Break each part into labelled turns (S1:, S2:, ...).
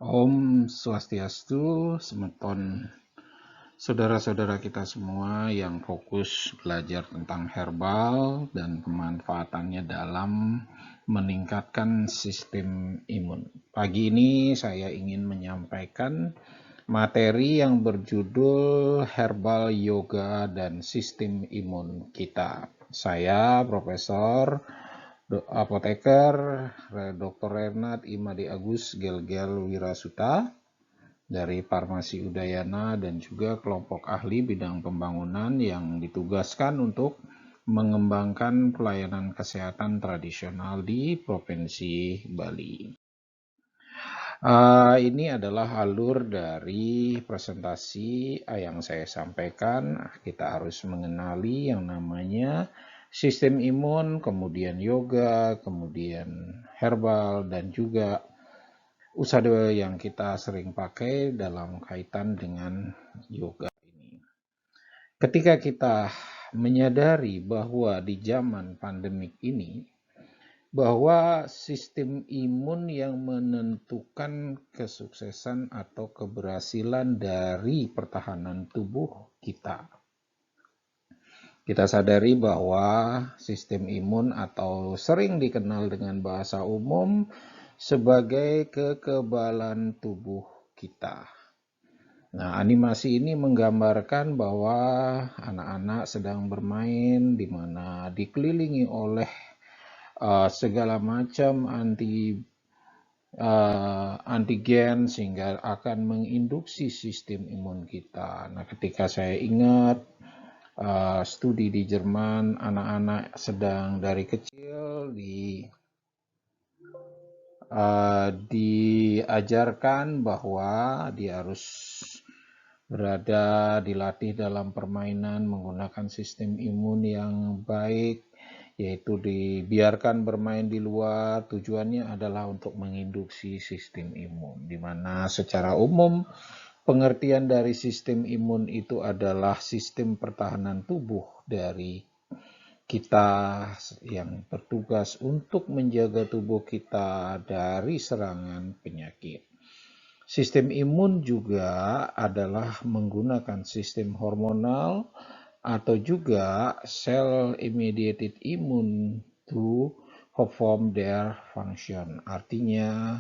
S1: Om Swastiastu, semeton saudara-saudara kita semua yang fokus belajar tentang herbal dan pemanfaatannya dalam meningkatkan sistem imun. Pagi ini saya ingin menyampaikan materi yang berjudul Herbal Yoga dan Sistem Imun kita. Saya Profesor Apoteker Dr. Renat Imade Agus Gelgel Wirasuta dari Farmasi Udayana dan juga kelompok ahli bidang pembangunan yang ditugaskan untuk mengembangkan pelayanan kesehatan tradisional di Provinsi Bali. Ini adalah alur dari presentasi yang saya sampaikan. Kita harus mengenali yang namanya sistem imun, kemudian yoga, kemudian herbal, dan juga usada yang kita sering pakai dalam kaitan dengan yoga ini. Ketika kita menyadari bahwa di zaman pandemik ini, bahwa sistem imun yang menentukan kesuksesan atau keberhasilan dari pertahanan tubuh kita. Kita sadari bahwa sistem imun atau sering dikenal dengan bahasa umum sebagai kekebalan tubuh kita. Nah, animasi ini menggambarkan bahwa anak-anak sedang bermain di mana dikelilingi oleh segala macam antigen sehingga akan menginduksi sistem imun kita. Nah, ketika saya ingat studi di Jerman, anak-anak sedang dari kecil diajarkan bahwa dia harus dilatih dalam permainan menggunakan sistem imun yang baik, yaitu dibiarkan bermain di luar. Tujuannya adalah untuk menginduksi sistem imun, di mana secara umum pengertian dari sistem imun itu adalah sistem pertahanan tubuh dari kita yang bertugas untuk menjaga tubuh kita dari serangan penyakit. Sistem imun juga adalah menggunakan sistem hormonal atau juga cell-mediated immune to perform their function. Artinya,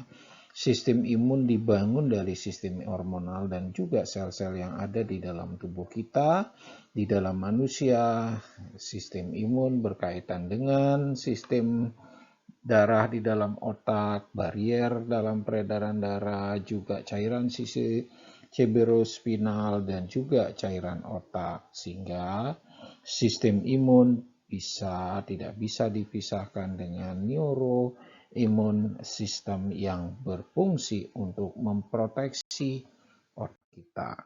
S1: sistem imun dibangun dari sistem hormonal dan juga sel-sel yang ada di dalam tubuh kita. Di dalam manusia, sistem imun berkaitan dengan sistem darah di dalam otak, barier dalam peredaran darah, juga cairan sisi cerebrospinal dan juga cairan otak, sehingga sistem imun tidak bisa dipisahkan dengan neuroimun sistem yang berfungsi untuk memproteksi otak kita.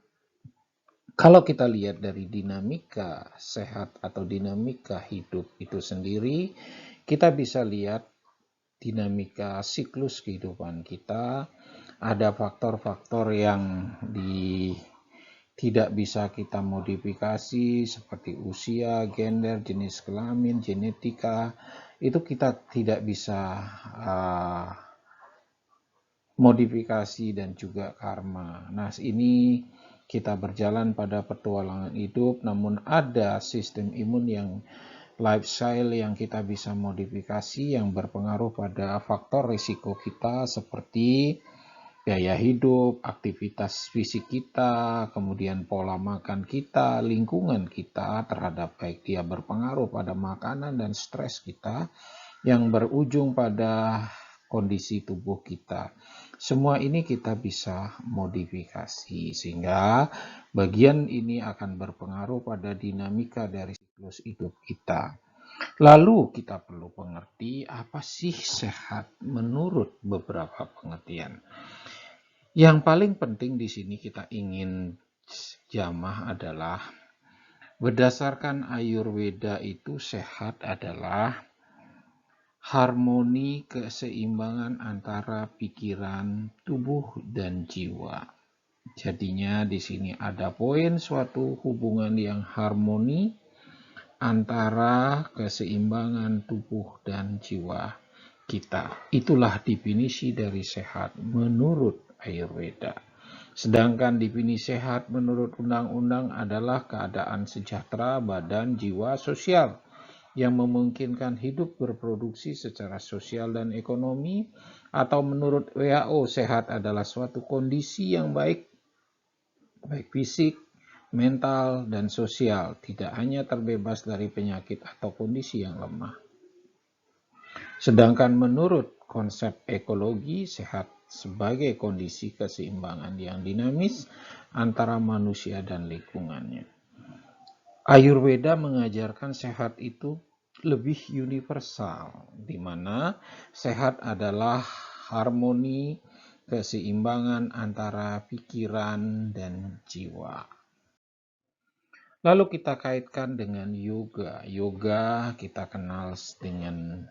S1: Kalau kita lihat dari dinamika sehat atau dinamika hidup itu sendiri, kita bisa lihat dinamika siklus kehidupan kita. Ada faktor-faktor yang tidak bisa kita modifikasi seperti usia, gender, jenis kelamin, genetika. Itu kita tidak bisa modifikasi dan juga karma. Nah, ini kita berjalan pada petualangan hidup, namun ada sistem imun yang lifestyle yang kita bisa modifikasi yang berpengaruh pada faktor risiko kita seperti gaya hidup, aktivitas fisik kita, kemudian pola makan kita, lingkungan kita terhadap baik dia berpengaruh pada makanan dan stres kita yang berujung pada kondisi tubuh kita. Semua ini kita bisa modifikasi sehingga bagian ini akan berpengaruh pada dinamika dari siklus hidup kita. Lalu kita perlu mengerti apa sih sehat menurut beberapa pengertian. Yang paling penting di sini kita ingin jamah adalah berdasarkan Ayurveda itu sehat adalah harmoni keseimbangan antara pikiran, tubuh, dan jiwa. Jadinya di sini ada poin suatu hubungan yang harmoni antara keseimbangan tubuh dan jiwa kita. Itulah definisi dari sehat menurut Ayurveda. Sedangkan definisi sehat menurut undang-undang adalah keadaan sejahtera badan, jiwa, sosial yang memungkinkan hidup berproduksi secara sosial dan ekonomi, atau menurut WHO, sehat adalah suatu kondisi yang baik fisik, mental, dan sosial, tidak hanya terbebas dari penyakit atau kondisi yang lemah. Sedangkan menurut konsep ekologi, sehat sebagai kondisi keseimbangan yang dinamis antara manusia dan lingkungannya. Ayurveda mengajarkan sehat itu lebih universal, di mana sehat adalah harmoni, keseimbangan antara pikiran dan jiwa. Lalu kita kaitkan dengan yoga. Yoga kita kenal dengan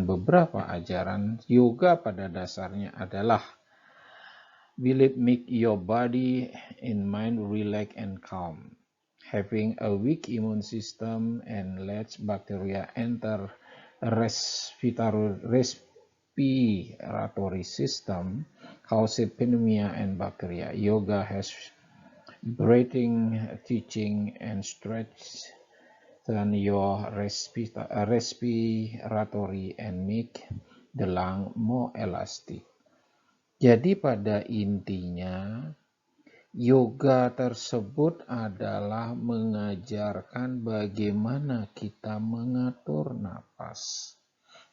S1: beberapa ajaran. Yoga pada dasarnya adalah will it make your body and mind relax and calm. Having a weak immune system and lets bacteria enter respiratory system, causes pneumonia and bacteria. Yoga has breathing, teaching, and stretch your respiratory and make the lung more elastic. Jadi pada intinya, yoga tersebut adalah mengajarkan bagaimana kita mengatur napas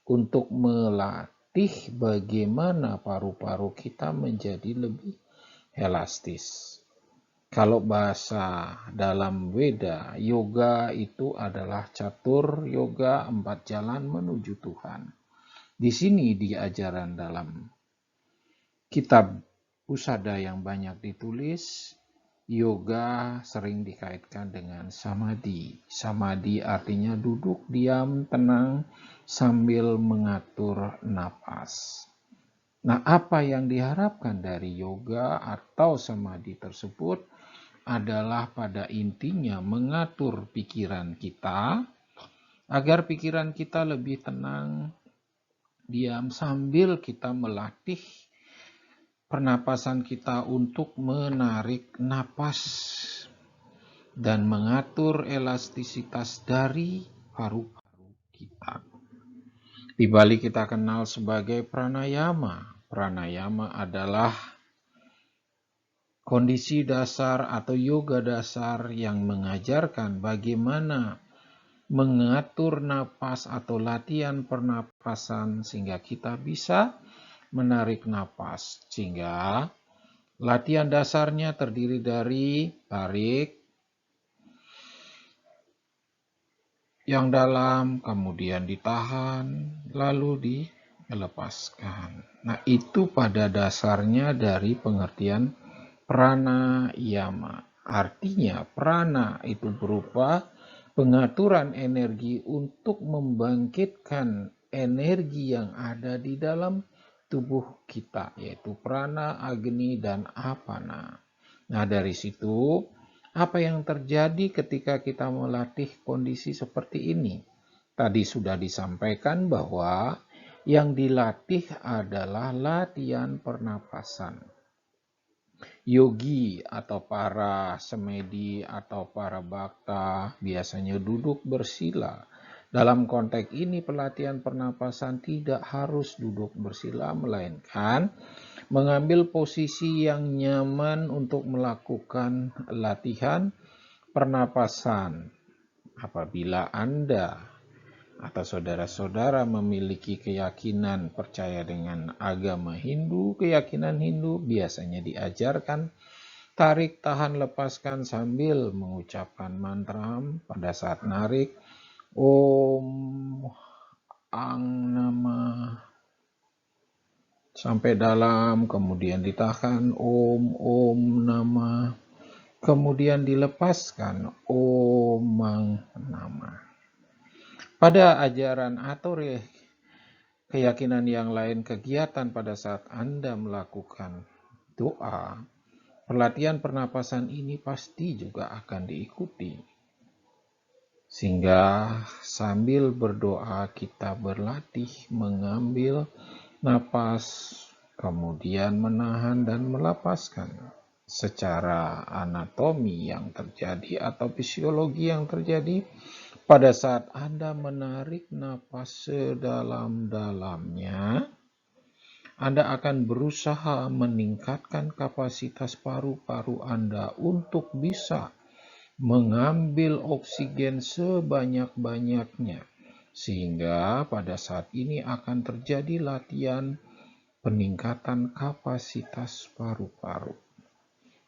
S1: untuk melatih bagaimana paru-paru kita menjadi lebih elastis. Kalau bahasa dalam Weda, yoga itu adalah catur yoga 4 jalan menuju Tuhan. Di sini di ajaran dalam kitab Usada yang banyak ditulis, yoga sering dikaitkan dengan samadhi. Samadhi artinya duduk diam, tenang, sambil mengatur napas. Nah, apa yang diharapkan dari yoga atau samadhi tersebut adalah pada intinya mengatur pikiran kita agar pikiran kita lebih tenang, diam, sambil kita melatih pernapasan kita untuk menarik napas dan mengatur elastisitas dari paru-paru kita. Di Bali kita kenal sebagai pranayama. Pranayama adalah kondisi dasar atau yoga dasar yang mengajarkan bagaimana mengatur napas atau latihan pernapasan sehingga kita bisa menarik napas. Sehingga latihan dasarnya terdiri dari tarik yang dalam, kemudian ditahan, lalu dilepaskan. Nah, itu pada dasarnya dari pengertian pranayama. Artinya prana itu berupa pengaturan energi untuk membangkitkan energi yang ada di dalam tubuh kita, yaitu prana, agni, dan apana. Nah, dari situ apa yang terjadi ketika kita melatih kondisi seperti ini? Tadi sudah disampaikan bahwa yang dilatih adalah latihan pernapasan. Yogi atau para semedi atau para bhakta biasanya duduk bersila. Dalam konteks ini pelatihan pernapasan tidak harus duduk bersila, melainkan mengambil posisi yang nyaman untuk melakukan latihan pernapasan. Apabila Anda atau saudara-saudara memiliki keyakinan percaya dengan agama Hindu, keyakinan Hindu biasanya diajarkan tarik, tahan, lepaskan sambil mengucapkan mantra pada saat narik. Om Ang Namah sampai dalam, kemudian ditahan Om Namah, kemudian dilepaskan Om Mang Namah. Pada ajaran atau keyakinan yang lain, kegiatan pada saat Anda melakukan doa, pelatihan pernapasan ini pasti juga akan diikuti. Sehingga sambil berdoa kita berlatih mengambil napas kemudian menahan dan melepaskan. Secara anatomi yang terjadi atau fisiologi yang terjadi pada saat Anda menarik napas sedalam-dalamnya, Anda akan berusaha meningkatkan kapasitas paru-paru Anda untuk bisa mengambil oksigen sebanyak-banyaknya. Sehingga pada saat ini akan terjadi latihan peningkatan kapasitas paru-paru.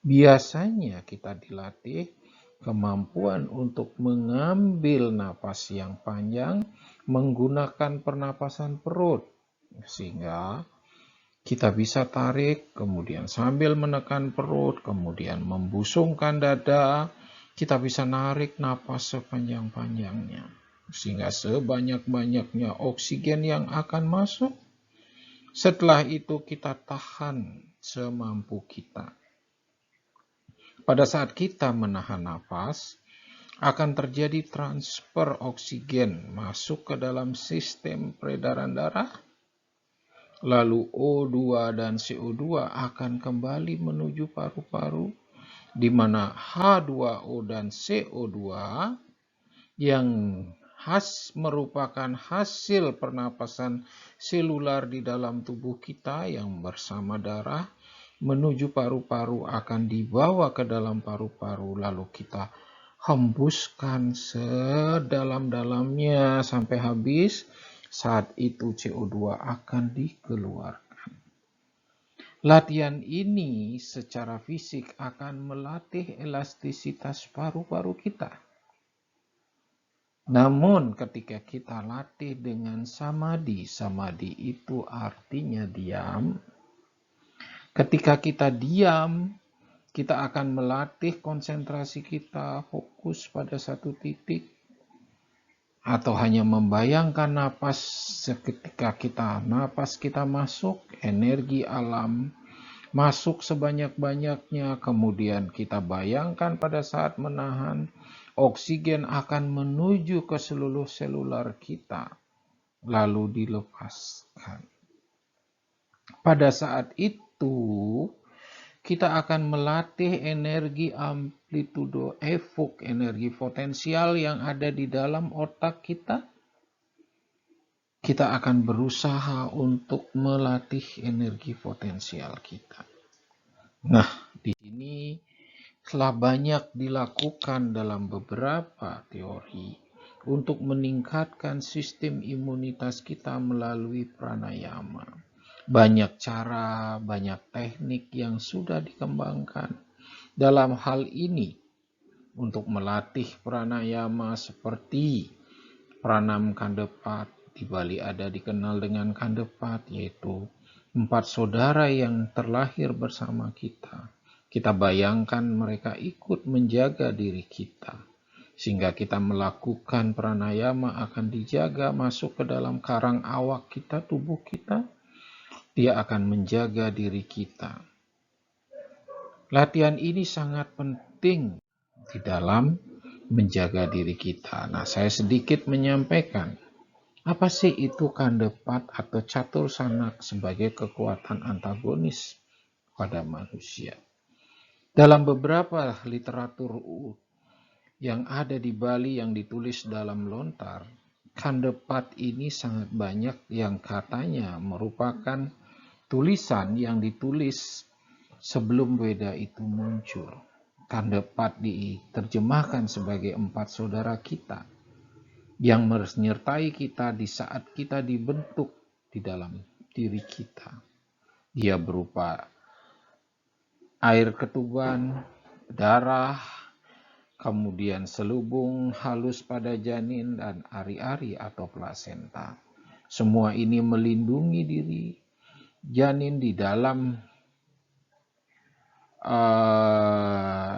S1: Biasanya kita dilatih kemampuan untuk mengambil napas yang panjang menggunakan pernapasan perut. Sehingga kita bisa tarik, kemudian sambil menekan perut, kemudian membusungkan dada, kita bisa narik napas sepanjang-panjangnya. Sehingga sebanyak-banyaknya oksigen yang akan masuk. Setelah itu kita tahan semampu kita. Pada saat kita menahan napas, akan terjadi transfer oksigen masuk ke dalam sistem peredaran darah. Lalu O2 dan CO2 akan kembali menuju paru-paru, di mana H2O dan CO2 yang merupakan hasil pernapasan selular di dalam tubuh kita yang bersama darah menuju paru-paru akan dibawa ke dalam paru-paru, lalu kita hembuskan sedalam-dalamnya sampai habis. Saat itu CO2 akan dikeluarkan. Latihan ini secara fisik akan melatih elastisitas paru-paru kita. Namun ketika kita latih dengan samadhi, samadhi itu artinya diam. Ketika kita diam, kita akan melatih konsentrasi kita fokus pada satu titik. Atau hanya membayangkan napas seketika napas kita masuk, energi alam masuk sebanyak-banyaknya, kemudian kita bayangkan pada saat menahan, oksigen akan menuju ke seluruh selular kita, lalu dilepaskan. Pada saat itu, kita akan melatih energi amplitudo evok, energi potensial yang ada di dalam otak kita. Kita akan berusaha untuk melatih energi potensial kita. Nah, di sini telah banyak dilakukan dalam beberapa teori untuk meningkatkan sistem imunitas kita melalui pranayama. Banyak cara, banyak teknik yang sudah dikembangkan dalam hal ini untuk melatih pranayama seperti pranam kandepat. Di Bali ada dikenal dengan kandepat, yaitu 4 saudara yang terlahir bersama kita. Kita bayangkan mereka ikut menjaga diri kita. Sehingga kita melakukan pranayama akan dijaga masuk ke dalam karang awak kita, tubuh kita. Dia akan menjaga diri kita. Latihan ini sangat penting di dalam menjaga diri kita. Nah, saya sedikit menyampaikan, apa sih itu kandepat atau catur sanak sebagai kekuatan antagonis pada manusia? Dalam beberapa literatur yang ada di Bali yang ditulis dalam lontar, kandepat ini sangat banyak yang katanya merupakan tulisan yang ditulis sebelum Weda itu muncul. Kandepat diterjemahkan sebagai 4 saudara kita yang menyertai kita di saat kita dibentuk di dalam diri kita. Dia berupa air ketuban, darah, kemudian selubung halus pada janin, dan ari-ari atau plasenta. Semua ini melindungi diri janin di dalam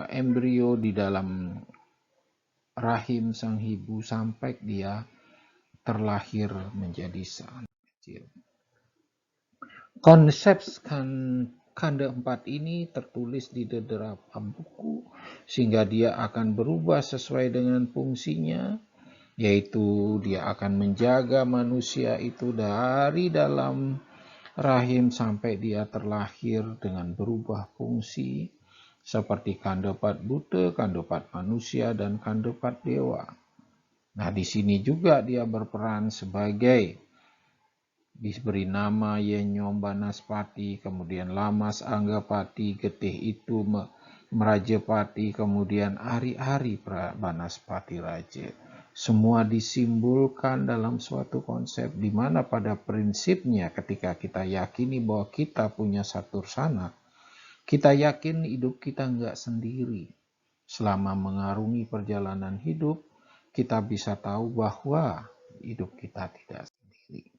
S1: embrio, di dalam rahim sang ibu sampai dia terlahir menjadi seanak kecil. Konsep kanda 4 ini tertulis di beberapa buku sehingga dia akan berubah sesuai dengan fungsinya, yaitu dia akan menjaga manusia itu dari dalam rahim sampai dia terlahir dengan berubah fungsi seperti kandepat buta, kandepat manusia, dan kandepat dewa. Nah, di sini juga dia berperan sebagai diberi nama Yenyom Banaspati, kemudian Lamas Anggapati, Getih itu Merajapati, kemudian Ari-Ari Banaspati Raja. Semua disimbolkan dalam suatu konsep di mana pada prinsipnya ketika kita yakini bahwa kita punya Satursana, kita yakin hidup kita nggak sendiri. Selama mengarungi perjalanan hidup, kita bisa tahu bahwa hidup kita tidak sendiri.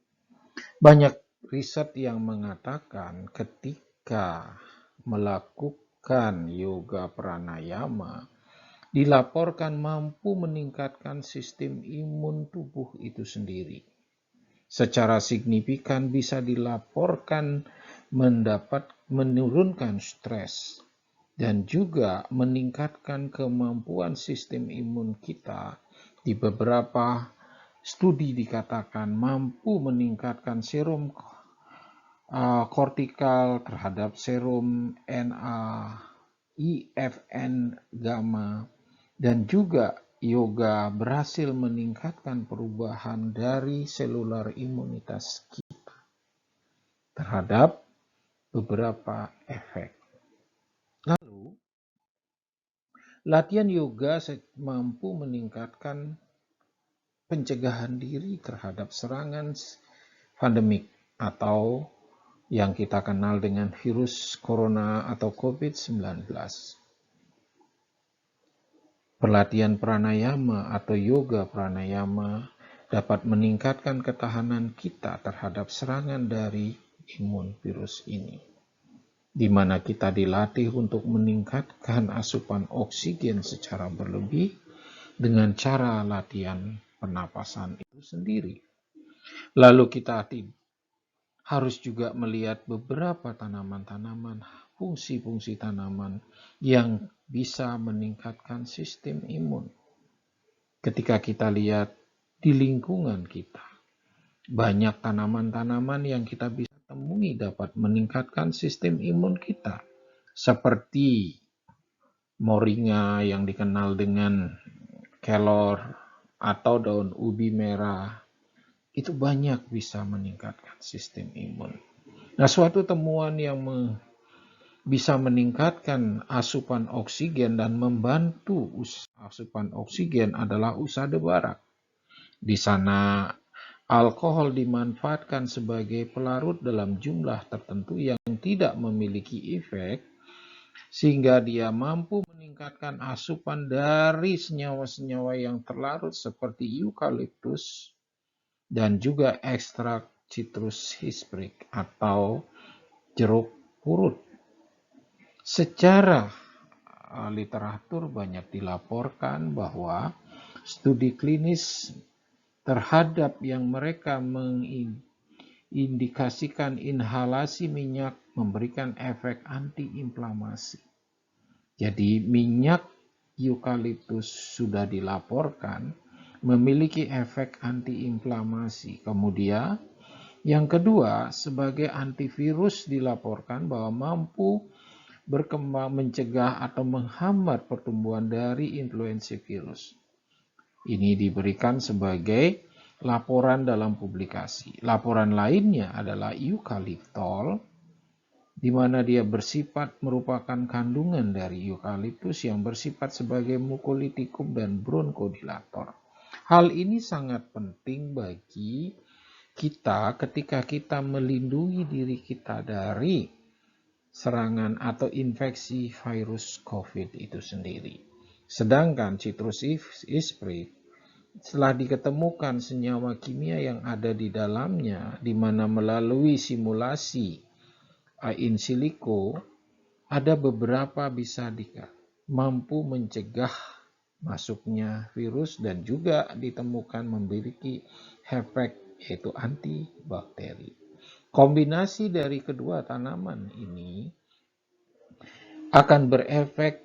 S1: Banyak riset yang mengatakan ketika melakukan yoga pranayama, dilaporkan mampu meningkatkan sistem imun tubuh itu sendiri. Secara signifikan bisa dilaporkan menurunkan stres dan juga meningkatkan kemampuan sistem imun kita. Di beberapa studi dikatakan mampu meningkatkan serum kortikal terhadap serum NAIFN gamma, dan juga yoga berhasil meningkatkan perubahan dari selular imunitas kita terhadap beberapa efek. Lalu, latihan yoga mampu meningkatkan pencegahan diri terhadap serangan pandemik atau yang kita kenal dengan virus corona atau COVID-19. Pelatihan pranayama atau yoga pranayama dapat meningkatkan ketahanan kita terhadap serangan dari imun virus ini, di mana kita dilatih untuk meningkatkan asupan oksigen secara berlebih dengan cara latihan pernapasan itu sendiri. Lalu kita harus juga melihat beberapa tanaman-tanaman, fungsi-fungsi tanaman yang bisa meningkatkan sistem imun. Ketika kita lihat di lingkungan kita, banyak tanaman-tanaman yang kita bisa temui dapat meningkatkan sistem imun kita. Seperti moringa yang dikenal dengan kelor atau daun ubi merah, itu banyak bisa meningkatkan sistem imun. Nah, suatu temuan yang bisa meningkatkan asupan oksigen dan membantu asupan oksigen adalah usada barak. Di sana alkohol dimanfaatkan sebagai pelarut dalam jumlah tertentu yang tidak memiliki efek, sehingga dia mampu meningkatkan asupan dari senyawa-senyawa yang terlarut seperti eukaliptus dan juga ekstrak citrus hisprik atau jeruk purut. Secara literatur banyak dilaporkan bahwa studi klinis terhadap yang mereka mengindikasikan inhalasi minyak memberikan efek antiinflamasi. Jadi minyak eukaliptus sudah dilaporkan memiliki efek antiinflamasi. Kemudian yang kedua, sebagai antivirus dilaporkan bahwa mampu berkembang mencegah atau menghambat pertumbuhan dari influenza virus. Ini diberikan sebagai laporan dalam publikasi. Laporan lainnya adalah eukaliptol, di mana dia bersifat merupakan kandungan dari eukaliptus yang bersifat sebagai mukolitikum dan bronkodilator. Hal ini sangat penting bagi kita ketika kita melindungi diri kita dari serangan atau infeksi virus COVID itu sendiri. Sedangkan citrus hisprik setelah diketemukan senyawa kimia yang ada di dalamnya, di mana melalui simulasi in silico ada beberapa bisa mampu mencegah masuknya virus dan juga ditemukan memiliki efek yaitu antibakteri. Kombinasi dari kedua tanaman ini akan berefek,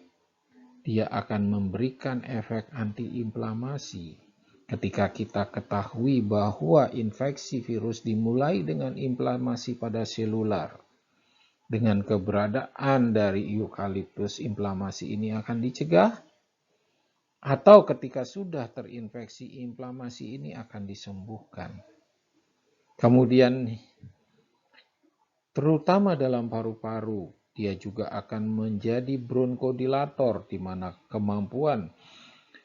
S1: dia akan memberikan efek antiinflamasi. Ketika kita ketahui bahwa infeksi virus dimulai dengan inflamasi pada selular, dengan keberadaan dari eukaliptus, inflamasi ini akan dicegah, atau ketika sudah terinfeksi, inflamasi ini akan disembuhkan. Kemudian, terutama dalam paru-paru, dia juga akan menjadi bronkodilator, di mana kemampuan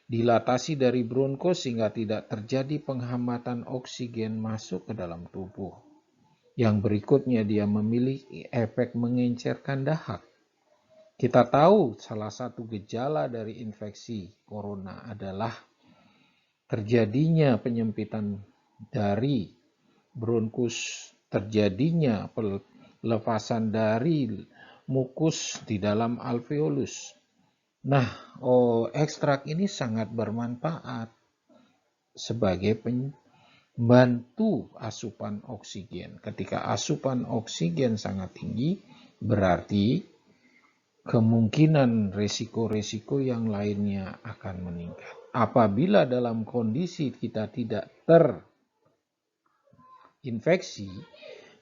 S1: dilatasi dari bronkos sehingga tidak terjadi penghambatan oksigen masuk ke dalam tubuh. Yang berikutnya, dia memiliki efek mengencerkan dahak. Kita tahu salah satu gejala dari infeksi corona adalah terjadinya penyempitan dari bronkus, terjadinya pelepasan dari mukus di dalam alveolus. Nah, ekstrak ini sangat bermanfaat sebagai pembantu asupan oksigen. Ketika asupan oksigen sangat tinggi, berarti kemungkinan resiko-resiko yang lainnya akan meningkat. Apabila dalam kondisi kita tidak terinfeksi,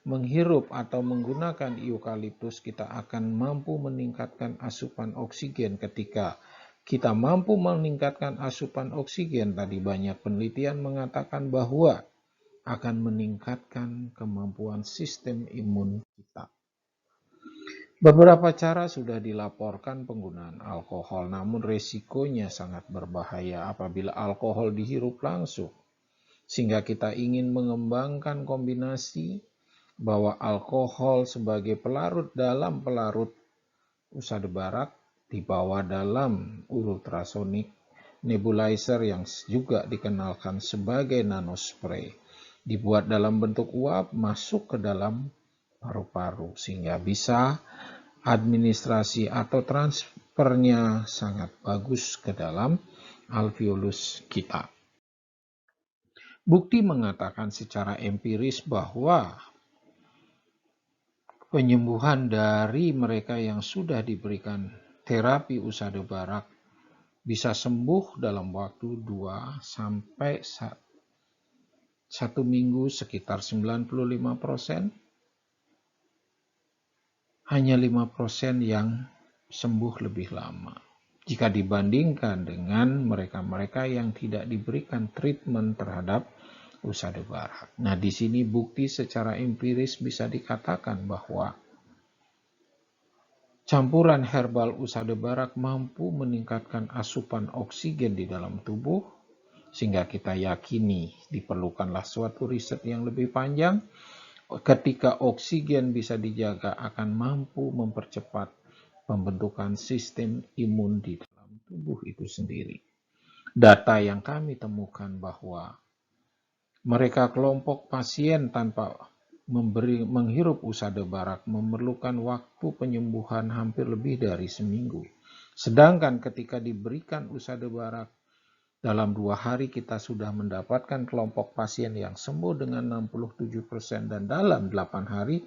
S1: menghirup atau menggunakan eukaliptus, kita akan mampu meningkatkan asupan oksigen. Ketika kita mampu meningkatkan asupan oksigen, tadi banyak penelitian mengatakan bahwa akan meningkatkan kemampuan sistem imun kita. Beberapa cara sudah dilaporkan penggunaan alkohol, namun resikonya sangat berbahaya apabila alkohol dihirup langsung. Sehingga kita ingin mengembangkan kombinasi bahwa alkohol sebagai pelarut dalam pelarut usada barak dibawa dalam ultrasonic nebulizer yang juga dikenalkan sebagai nanospray, dibuat dalam bentuk uap masuk ke dalam paru-paru sehingga bisa administrasi atau transfernya sangat bagus ke dalam alveolus kita. Bukti mengatakan secara empiris bahwa penyembuhan dari mereka yang sudah diberikan terapi usada barak bisa sembuh dalam waktu 2 sampai 1 minggu sekitar 95%. Hanya 5% yang sembuh lebih lama jika dibandingkan dengan mereka-mereka yang tidak diberikan treatment terhadap usada barak. Nah, di sini bukti secara empiris bisa dikatakan bahwa campuran herbal usada barak mampu meningkatkan asupan oksigen di dalam tubuh, sehingga kita yakini diperlukanlah suatu riset yang lebih panjang. Ketika oksigen bisa dijaga, akan mampu mempercepat pembentukan sistem imun di dalam tubuh itu sendiri. Data yang kami temukan bahwa mereka kelompok pasien tanpa menghirup usada barak memerlukan waktu penyembuhan hampir lebih dari seminggu. Sedangkan ketika diberikan usada barak, dalam 2 hari kita sudah mendapatkan kelompok pasien yang sembuh dengan 67% dan dalam 8 hari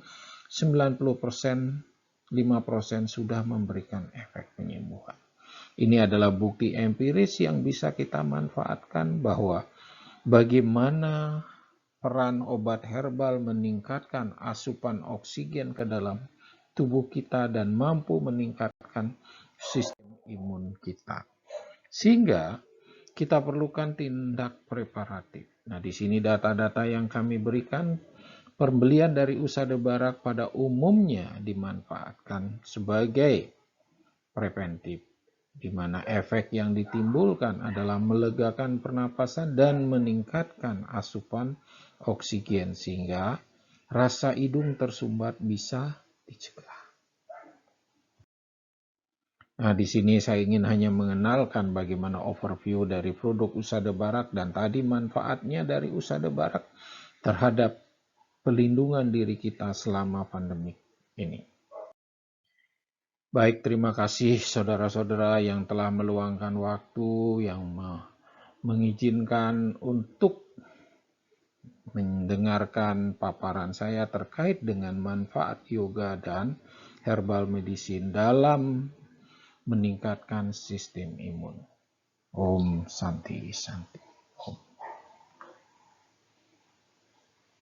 S1: 90%, 5% sudah memberikan efek penyembuhan. Ini adalah bukti empiris yang bisa kita manfaatkan bahwa bagaimana peran obat herbal meningkatkan asupan oksigen ke dalam tubuh kita dan mampu meningkatkan sistem imun kita. Sehingga kita perlukan tindak preparatif. Nah, di sini data-data yang kami berikan, pembelian dari usada barak pada umumnya dimanfaatkan sebagai preventif, di mana efek yang ditimbulkan adalah melegakan pernapasan dan meningkatkan asupan oksigen sehingga rasa hidung tersumbat bisa dicegah. Nah, di sini saya ingin hanya mengenalkan bagaimana overview dari produk usada barak dan tadi manfaatnya dari usada barak terhadap pelindungan diri kita selama pandemi ini. Baik, terima kasih saudara-saudara yang telah meluangkan waktu, yang mengizinkan untuk mendengarkan paparan saya terkait dengan manfaat yoga dan herbal medicine dalam meningkatkan sistem imun. Om Santi Santi.